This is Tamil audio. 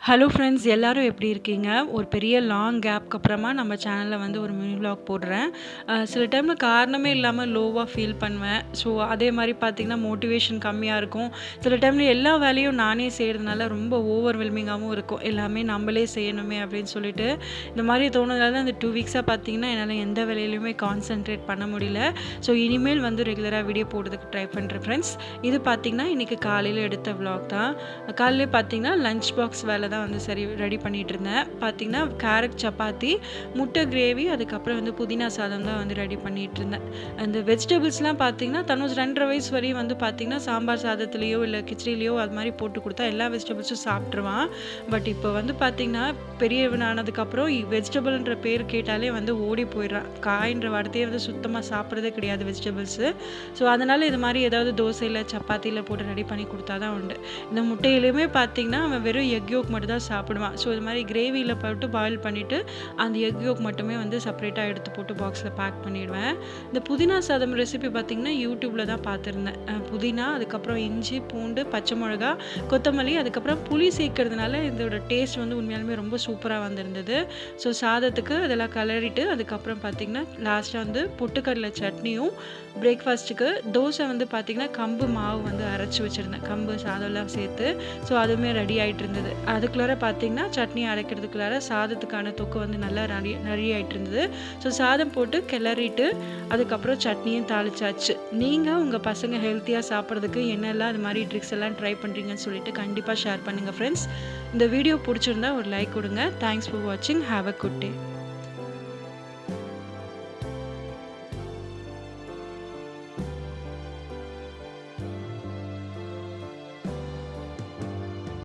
ஹலோ ஃப்ரெண்ட்ஸ் எல்லாரும் எப்படி இருக்கீங்க? ஒரு பெரிய லாங் கேப்க்கு அப்புறமா நம்ம சேனல்ல வந்து ஒரு மினி விளாக் போடுறேன். சில டைம்ல காரணமே இல்லாம லோவா ஃபீல் பண்ணுவேன். ஸோ அதே மாரி பார்த்தீங்கன்னா, மோட்டிவேஷன் கம்மியா இருக்கும். சில டைம்ல எல்லா வேலையும் நானே செய்றதுனால ரொம்ப ஓவர்வெல்மிங்காவும் இருக்கும். எல்லாமே நம்பளே செய்யணுமே அப்படின்னு சொல்லிட்டு, இந்த மாரி தோணுனதால இந்த 2 வீக்ஸா பார்த்தீங்கன்னா, என்னால எந்த வேலையிலயுமே கான்சன்ட்ரேட் பண்ண முடியல. ஸோ இனிமேல் வந்து ரெகுலரா வீடியோ போடுறதுக்கு ட்ரை பண்றேன் ஃப்ரெண்ட்ஸ். இது பார்த்தீங்கன்னா, இன்னைக்கு காலையில எடுத்த விளாக் தான். காலையிலே பார்த்தீங்கன்னா, லஞ்ச் பாக்ஸ் வேலை தான் வந்து சரி ரெடி பண்ணிட்டுருந்தேன். பார்த்தீங்கன்னா, கேரட் சப்பாத்தி, முட்டை கிரேவி, அதுக்கப்புறம் வந்து புதினா சாதம் தான் வந்து ரெடி பண்ணிட்டுருந்தேன். அந்த வெஜிடபிள்ஸ்லாம் பார்த்தீங்கன்னா, தனுஷ் 2 1/2 வயசு வரையும் வந்து பார்த்தீங்கன்னா, சாம்பார் சாதத்துலேயோ, இல்ல கிச்சடிலேயோ அது மாரி போட்டு குடுத்தா எல்லா வெஜிடபிள்ஸும் சாப்ட்டுருவான். பட் இப்போ வந்து பார்த்தீங்கன்னா, பெரியவன் ஆனதுக்கப்புறம் வெஜிடபிள்ன்ற பேர் கேட்டாலே வந்து ஓடி போயிடுறான். காய்ன்ற வார்த்தையே வந்து சுத்தமா சாப்பிடுறதே கிடையாது வெஜிடபிள்ஸு. ஸோ, அதனால இது மாரி ஏதாவது தோசையில, சப்பாத்தில போட்டு ரெடி பண்ணி குடுத்தா தான் உண்டு. இந்த முட்டையிலுமே பார்த்தீங்கன்னா, அவன் வெறும் எக் யோக் மட்டும் தான் சாப்பிடுவான். ஸோ இது மாரி கிரேவியில போட்டு பாயில் பண்ணிட்டு, அந்த எக் யோக் மட்டுமே வந்து செப்பரேட்டா எடுத்து போட்டு பாக்ஸ்ல பேக் பண்ணிடுவேன். இந்த புதினா சாதம் ரெசிபி பார்த்தீங்கன்னா, யூடியூப்ல தான் பார்த்துருந்தேன். புதினா, அதுக்கப்புறம் இஞ்சி, பூண்டு, பச்சை மிளகா, கொத்தமல்லி, அதுக்கப்புறம் புளி சேர்க்கறதுனால இதோட டேஸ்ட் வந்து உண்மையாலுமே ரொம்ப சூப்பரா வந்திருந்தது. ஸோ சாதத்துக்கு அதெல்லாம் கலரிட்டு, அதுக்கப்புறம் பார்த்தீங்கன்னா, லாஸ்ட்டா வந்து பொட்டுக்கடலை சட்னியும், பிரேக்ஃபாஸ்ட்டுக்கு தோசை வந்து பார்த்தீங்கன்னா, கம்பு மாவு வந்து அரைச்சு வச்சிருந்தேன். கம்பு சாதம்லாம் சேர்த்து. ஸோ அதுவுமே ரெடி ஆயிட்டு இருந்தது. அதுக்குள்ளார பார்த்தீங்கன்னா, சட்னி அரைக்கிறதுக்குள்ளார சாதத்துக்கான தொக்கு வந்து நல்லா ரெடி ஆயிட்டு இருந்தது. ஸோ சாதம் போட்டு கிளறிட்டு, அதுக்கப்புறம் சட்னியும் தாளிச்சாச்சு. நீங்க உங்க பசங்க ஹெல்த்தியா சாப்பிடுறதுக்கு என்னெல்லாம் இது மாரி ட்ரிக்ஸ் எல்லாம் ட்ரை பண்றீங்கன்னு சொல்லிட்டு கண்டிப்பா ஷேர் பண்ணுங்க ஃப்ரெண்ட்ஸ். இந்த வீடியோ புடிச்சிருந்தா ஒரு லைக் குடுங்க. தேங்க்ஸ் ஃபார் வாட்சிங். Have a good day.